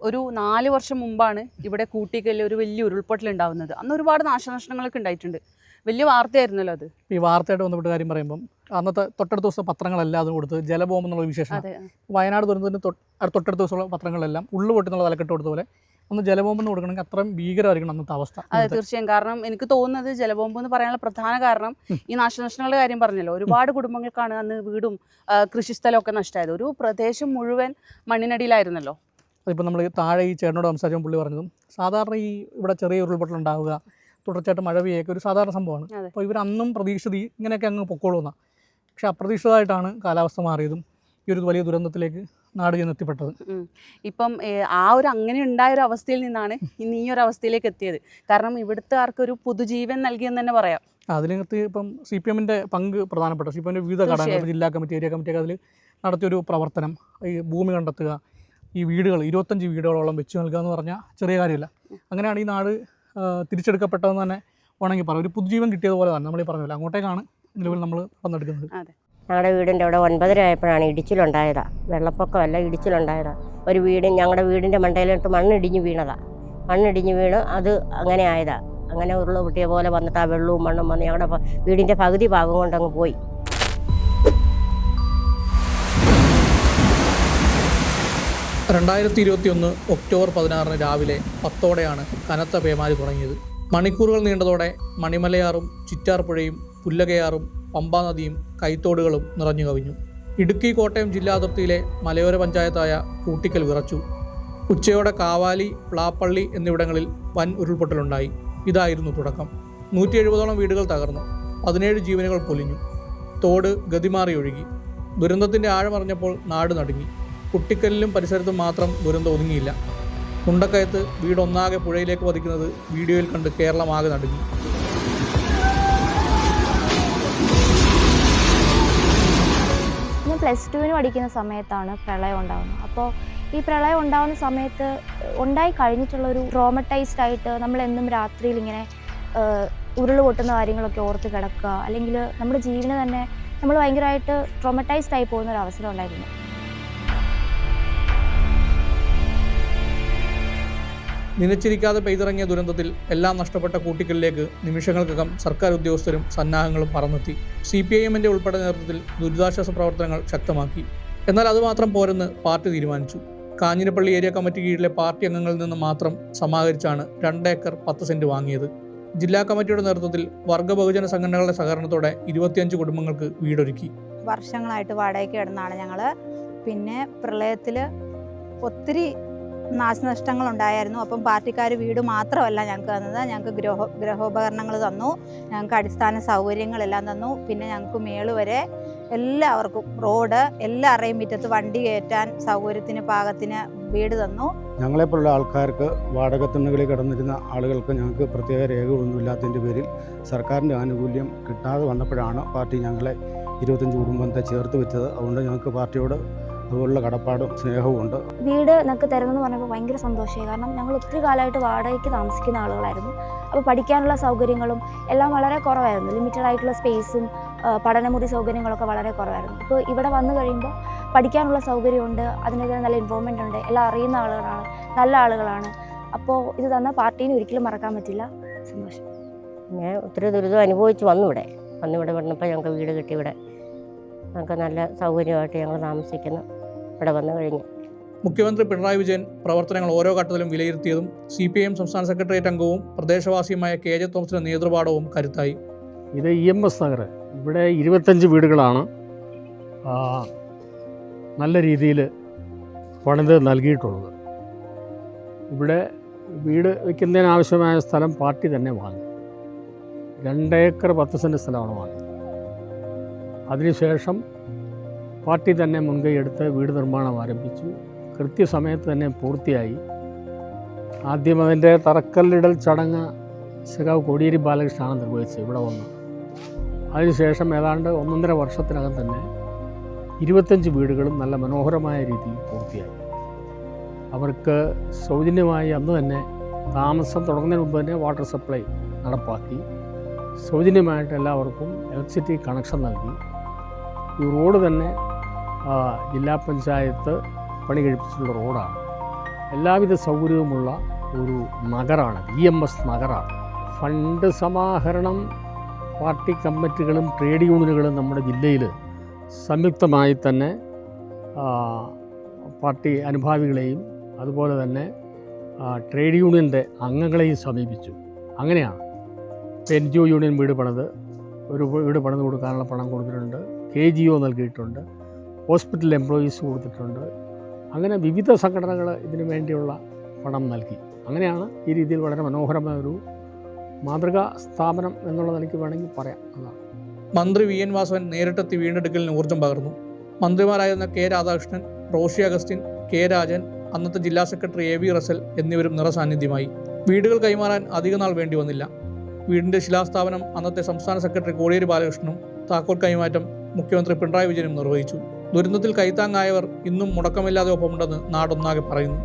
ഒരു 4 വർഷം മുമ്പാണ് ഇവിടെ കൂട്ടിക്കലിൽ ഒരു വലിയ ഉരുൾപൊട്ടൽ ഉണ്ടാകുന്നത്. അന്ന് ഒരുപാട് നാശനഷ്ടങ്ങളൊക്കെ ഉണ്ടായിട്ടുണ്ട്. വലിയ വാർത്തയായിരുന്നല്ലോ അത്. ഈ വാർത്തയായിട്ട് ബന്ധപ്പെട്ട കാര്യം പറയുമ്പം അന്നത്തെ തൊട്ടടുത്ത ദിവസം പത്രങ്ങളെല്ലാം അതും കൊടുത്ത് ജലബോംബ് എന്നുള്ള വിശേഷം. വയനാട് ദുരന്തത്തിന് തൊട്ടടുത്ത ദിവസമുള്ള പത്രങ്ങളെല്ലാം ഉള്ളു പൊട്ടുന്നുള്ള തലക്കെട്ട് കൊടുത്ത പോലെ ഒന്ന് ജലബോംബെന്ന് കൊടുക്കണമെങ്കിൽ അത്രയും ഭീകരമായിരിക്കണം അന്നത്തെ അവസ്ഥ. അതെ, തീർച്ചയായും. കാരണം എനിക്ക് തോന്നുന്നത് ജലബോംബ് എന്ന് പറയാനുള്ള പ്രധാന കാരണം ഈ നാശനഷ്ടങ്ങളുടെ കാര്യം പറഞ്ഞല്ലോ. ഒരുപാട് കുടുംബങ്ങൾക്കാണ് അന്ന് വീടും കൃഷിസ്ഥലമൊക്കെ നഷ്ടമായത്. ഒരു പ്രദേശം മുഴുവൻ മണ്ണിനടിയിലായിരുന്നല്ലോ. അതിപ്പോൾ നമ്മൾ താഴെ ഈ ചേട്ടനോട് സംസാരിച്ചപ്പോൾ പുള്ളി പറഞ്ഞതും സാധാരണ ഈ ഇവിടെ ചെറിയ ഉരുൾപൊട്ടൽ ഉണ്ടാവുക, തുടർച്ചയായിട്ട് മഴ പെയ്യൊക്കെ ഒരു സാധാരണ സംഭവമാണ്. അപ്പോൾ ഇവർ അന്നും പ്രതീക്ഷിച്ചത് ഇങ്ങനെയൊക്കെ അങ്ങ് പൊക്കോളുന്ന. പക്ഷെ അപ്രതീക്ഷിതമായിട്ടാണ് കാലാവസ്ഥ മാറിയതും ഈ ഒരു വലിയ ദുരന്തത്തിലേക്ക് നാട് ചെന്ന് എത്തിപ്പെട്ടത്. ഇപ്പം ആ ഒരു അങ്ങനെ ഉണ്ടായൊരു അവസ്ഥയിൽ നിന്നാണ് ഇന്ന് ഈ ഒരു അവസ്ഥയിലേക്ക് എത്തിയത്. കാരണം ഇവിടുത്തെ ആർക്കൊരു പുതുജീവൻ നൽകിയെന്ന് തന്നെ പറയാം. അതിനകത്ത് ഇപ്പം CPM-ൻ്റെ പങ്ക് പ്രധാനപ്പെട്ട CPM-ൻ്റെ വിവിധ ഘടകങ്ങൾ, ജില്ലാ കമ്മിറ്റി, ഏരിയ കമ്മിറ്റിയൊക്കെ അതിൽ നടത്തിയൊരു പ്രവർത്തനം. ഈ ഭൂമി കണ്ടെത്തുക, ഈ വീടുകൾ 25 വീടുകളോളം വെച്ച് നൽകുക എന്ന് പറഞ്ഞാൽ ചെറിയ കാര്യമില്ല. അങ്ങനെയാണ് ഈ നാട് തിരിച്ചെടുക്കപ്പെട്ടതെന്ന് തന്നെ വേണമെങ്കിൽ പറയാം. ഒരു പുതുജീവൻ കിട്ടിയതുപോലെ തന്നെ നമ്മൾ ഈ പറഞ്ഞില്ല, അങ്ങോട്ടേക്കാണ് നിലവിൽ നമ്മൾ വന്നെടുക്കുന്നത്. ഞങ്ങളുടെ വീടിൻ്റെ അവിടെ 9:30 ആയപ്പോഴാണ് ഇടിച്ചിലുണ്ടായതാണ്. വെള്ളപ്പൊക്കമല്ല, ഇടിച്ചിലുണ്ടായതാണ്. ഒരു വീട് ഞങ്ങളുടെ വീടിൻ്റെ മണ്ടയിലോട്ട് മണ്ണിടിഞ്ഞ് വീണതാണ്. മണ്ണിടിഞ്ഞ് വീണ് അത് അങ്ങനെ ആയതാണ്. അങ്ങനെ ഉരുള പൊട്ടിയ പോലെ വന്നിട്ട് ആ വെള്ളവും മണ്ണും വന്ന് ഞങ്ങളുടെ വീടിൻ്റെ പകുതി ഭാഗം കൊണ്ടങ്ങ് പോയി. ഒക്ടോബർ 16 രാവിലെ 10ഓടെയാണ് കനത്ത പേമാരി തുടങ്ങിയത്. മണിക്കൂറുകൾ നീണ്ടതോടെ മണിമലയാറും ചിറ്റാർപ്പുഴയും പുല്ലകയാറും പമ്പാ നദിയും കൈത്തോടുകളും നിറഞ്ഞു കവിഞ്ഞു. ഇടുക്കി കോട്ടയം ജില്ലാ അതിർത്തിയിലെ മലയോര പഞ്ചായത്തായ കൂട്ടിക്കൽ വിറച്ചു. ഉച്ചയോടെ കാവാലി, പ്ലാപ്പള്ളി എന്നിവിടങ്ങളിൽ വൻ ഉരുൾപൊട്ടലുണ്ടായി. ഇതായിരുന്നു തുടക്കം. 170ഓളം വീടുകൾ തകർന്നു. 17 ജീവനുകൾ പൊലിഞ്ഞു. തോട് ഗതിമാറി ഒഴുകി. ദുരന്തത്തിൻ്റെ ആഴമറിഞ്ഞപ്പോൾ നാട് നടുങ്ങി. കുട്ടിക്കലിലും പരിസരത്തും മാത്രം ദുരന്തം ഒതുങ്ങിയില്ല. മുണ്ടക്കയത്ത് വീടൊന്നാകെ പുഴയിലേക്ക് പതിക്കുന്നത് വീഡിയോയിൽ കണ്ട് കേരളമാകെ നടുങ്ങി. ഞാൻ +2 പഠിക്കുന്ന സമയത്താണ് പ്രളയം ഉണ്ടാകുന്നത്. അപ്പോൾ ഈ പ്രളയം ഉണ്ടാകുന്ന സമയത്ത് ഉണ്ടായി കഴിഞ്ഞിട്ടുള്ളൊരു ട്രോമറ്റൈസ്ഡ് ആയിട്ട് നമ്മളെന്നും രാത്രിയിൽ ഇങ്ങനെ ഉരുൾ പൊട്ടുന്ന കാര്യങ്ങളൊക്കെ ഓർത്ത് കിടക്കുക, അല്ലെങ്കിൽ നമ്മുടെ ജീവനെ തന്നെ നമ്മൾ ഭയങ്കരമായിട്ട് ട്രോമറ്റൈസ്ഡ് ആയി പോകുന്ന ഒരു അവസരം ഉണ്ടായിരുന്നു. നിലച്ചിരിക്കാതെ പെയ്തിറങ്ങിയ ദുരന്തത്തിൽ എല്ലാം നഷ്ടപ്പെട്ട കൂട്ടിക്കലിലേക്ക് നിമിഷങ്ങൾക്കകം സർക്കാർ ഉദ്യോഗസ്ഥരും സന്നാഹങ്ങളും പറന്നെത്തി. CPIM-ൻ്റെ ഉൾപ്പെടെ നേതൃത്വത്തിൽ ദുരിതാശ്വാസ പ്രവർത്തനങ്ങൾ ശക്തമാക്കി. എന്നാൽ അതുമാത്രം പോരെന്ന് പാർട്ടി തീരുമാനിച്ചു. കാഞ്ഞിരപ്പള്ളി ഏരിയ കമ്മിറ്റി കീഴിലെ പാർട്ടി അംഗങ്ങളിൽ നിന്ന് മാത്രം സമാഹരിച്ചാണ് 2 ഏക്കർ 10 സെന്റ് വാങ്ങിയത്. ജില്ലാ കമ്മിറ്റിയുടെ നേതൃത്വത്തിൽ വർഗ ബഹുജന സംഘടനകളുടെ സഹകരണത്തോടെ 25 കുടുംബങ്ങൾക്ക് വീടൊരുക്കി. വർഷങ്ങളായിട്ട് വാടകയ്ക്ക് കിടന്നാണ് ഞങ്ങൾ. പിന്നെ പ്രളയത്തിൽ ഒത്തിരി നാശനഷ്ടങ്ങളുണ്ടായിരുന്നു. അപ്പം പാർട്ടിക്കാർ വീട് മാത്രമല്ല ഞങ്ങൾക്ക് തന്നത്, ഞങ്ങൾക്ക് ഗൃഹോപകരണങ്ങൾ തന്നു, ഞങ്ങൾക്ക് അടിസ്ഥാന സൗകര്യങ്ങളെല്ലാം തന്നു. പിന്നെ ഞങ്ങൾക്ക് മേള് വരെ എല്ലാവർക്കും റോഡ്, എല്ലാവരുടെയും മുറ്റത്ത് വണ്ടി കയറ്റാൻ സൗകര്യത്തിന് പാകത്തിന് വീട് തന്നു. ഞങ്ങളെപ്പോലുള്ള ആൾക്കാർക്ക് വാടകത്തുണ്ണുകളിൽ കിടന്നിരുന്ന ആളുകൾക്ക് ഞങ്ങൾക്ക് പ്രത്യേക രേഖകളൊന്നുമില്ലാത്തതിൻ്റെ പേരിൽ സർക്കാരിൻ്റെ ആനുകൂല്യം കിട്ടാതെ വന്നപ്പോഴാണ് പാർട്ടി ഞങ്ങളെ 25 കുടുംബത്തെ ചേർത്ത് വെച്ചത്. അതുകൊണ്ട് ഞങ്ങൾക്ക് പാർട്ടിയോട് അതുപോലുള്ള കടപ്പാടും സ്നേഹവും ഉണ്ട്. വീട് ഞങ്ങൾക്ക് തരുന്നതെന്ന് പറഞ്ഞപ്പോൾ ഭയങ്കര സന്തോഷമായി. കാരണം ഞങ്ങൾ ഒത്തിരി കാലമായിട്ട് വാടകയ്ക്ക് താമസിക്കുന്ന ആളുകളായിരുന്നു. അപ്പോൾ പഠിക്കാനുള്ള സൗകര്യങ്ങളും എല്ലാം വളരെ കുറവായിരുന്നു. ലിമിറ്റഡ് ആയിട്ടുള്ള സ്പേസും പഠനമുറി സൗകര്യങ്ങളൊക്കെ വളരെ കുറവായിരുന്നു. ഇപ്പോൾ ഇവിടെ വന്നു കഴിയുമ്പോൾ പഠിക്കാനുള്ള സൗകര്യമുണ്ട്, അതിനെതിരെ നല്ല ഇൻവോൾവ്മെൻ്റ് ഉണ്ട്, എല്ലാം അറിയുന്ന ആളുകളാണ്, നല്ല ആളുകളാണ്. അപ്പോൾ ഇത് തന്ന പാർട്ടീനെ ഒരിക്കലും മറക്കാൻ പറ്റില്ല. സന്തോഷം. ഞാൻ ഒത്തിരി ദുരിതം അനുഭവിച്ച് വന്നിവിടെ വന്നപ്പോൾ ഞങ്ങൾക്ക് വീട് കിട്ടി. ഇവിടെ ഞങ്ങൾക്ക് നല്ല സൗകര്യമായിട്ട് ഞങ്ങൾ താമസിക്കുന്നു ഇവിടെ വന്നു കഴിഞ്ഞ്. മുഖ്യമന്ത്രി പിണറായി വിജയൻ പ്രവർത്തനങ്ങൾ ഓരോ ഘട്ടത്തിലും വിലയിരുത്തിയതും CPIM സംസ്ഥാന സെക്രട്ടേറിയറ്റ് അംഗവും പ്രദേശവാസിയുമായ KJ തോമസിന്റെ നേതൃപാഠവും കരുത്തായി. ഇത് EMS നഗർ. ഇവിടെ 25 വീടുകളാണ് നല്ല രീതിയിൽ പണിത് നൽകിയിട്ടുള്ളത്. ഇവിടെ വീട് വയ്ക്കുന്നതിനാവശ്യമായ സ്ഥലം പാർട്ടി തന്നെ വാങ്ങി. 2 ഏക്കർ 10 സെൻറ്റ് സ്ഥലമാണ് വാങ്ങി. അതിനുശേഷം പാർട്ടി തന്നെ മുൻകൈയെടുത്ത് വീട് നിർമ്മാണം ആരംഭിച്ചു. കൃത്യസമയത്ത് തന്നെ പൂർത്തിയായി. ആദ്യം അതിൻ്റെ തറക്കല്ലിടൽ ചടങ്ങ് സഖാവ് കോടിയേരി ബാലകൃഷ്ണനാണ് നിർവഹിച്ചത് ഇവിടെ വന്ന്. അതിനുശേഷം ഏതാണ്ട് 1.5 വർഷത്തിനകം തന്നെ 25 വീടുകളും നല്ല മനോഹരമായ രീതിയിൽ പൂർത്തിയായി. അവർക്ക് സൗജന്യമായി അന്ന് തന്നെ താമസം തുടങ്ങുന്നതിന് മുമ്പ് തന്നെ വാട്ടർ സപ്ലൈ നടപ്പാക്കി. സൗജന്യമായിട്ട് എല്ലാവർക്കും ഇലക്ട്രിസിറ്റി കണക്ഷൻ നൽകി. ഈ റോഡ് തന്നെ ജില്ലാ പഞ്ചായത്ത് പണി കഴിപ്പിച്ചിട്ടുള്ള റോഡാണ്. എല്ലാവിധ സൗകര്യവുമുള്ള ഒരു നഗരമാണ്, EMS നഗരമാണ്. ഫണ്ട് സമാഹരണം പാർട്ടി കമ്മിറ്റികളും ട്രേഡ് യൂണിയനുകളും നമ്മുടെ ജില്ലയിൽ സംയുക്തമായി തന്നെ പാർട്ടി അനുഭാവികളെയും അതുപോലെ തന്നെ ട്രേഡ് യൂണിയൻ്റെ അംഗങ്ങളെയും സമീപിച്ചു. അങ്ങനെയാണ് NGO യൂണിയൻ വീട് പണിത് ഒരു വീട് പണിത് കൊടുക്കാനുള്ള പണം കൊടുത്തിട്ടുണ്ട്, KGO നൽകിയിട്ടുണ്ട്, ഹോസ്പിറ്റൽ എംപ്ലോയീസ് കൊടുത്തിട്ടുണ്ട്. അങ്ങനെ വിവിധ സംഘടനകൾ ഇതിനു വേണ്ടിയുള്ള പണം നൽകി. അങ്ങനെയാണ് ഈ രീതിയിൽ വളരെ മനോഹരമായ ഒരു മാതൃകാ സ്ഥാപനം എന്നുള്ളത് എനിക്ക് വേണമെങ്കിൽ പറയാം. അതാണ്. മന്ത്രി VN വാസവൻ നേരിട്ടെത്തി വീണ്ടെടുക്കലിന് ഊർജ്ജം പകർന്നു. മന്ത്രിമാരായിരുന്ന K രാധാകൃഷ്ണൻ, റോഷി അഗസ്റ്റിൻ, K രാജൻ, അന്നത്തെ ജില്ലാ സെക്രട്ടറി AV റസൽ എന്നിവരും നിറസാന്നിധ്യമായി. വീടുകൾ കൈമാറാൻ അധിക നാൾ വേണ്ടി വന്നില്ല. വീടിൻ്റെ ശിലാസ്ഥാപനം അന്നത്തെ സംസ്ഥാന സെക്രട്ടറി കോടിയേരി ബാലകൃഷ്ണനും താക്കോൽ കൈമാറ്റം മുഖ്യമന്ത്രി പിണറായി വിജയനും നിർവഹിച്ചു. ദുരന്തത്തിൽ കൈത്താങ്ങായവർ ഇന്നും മുടക്കമില്ലാതെ ഒപ്പമുണ്ടെന്ന് നാടൊന്നാകെ പറയുന്നു.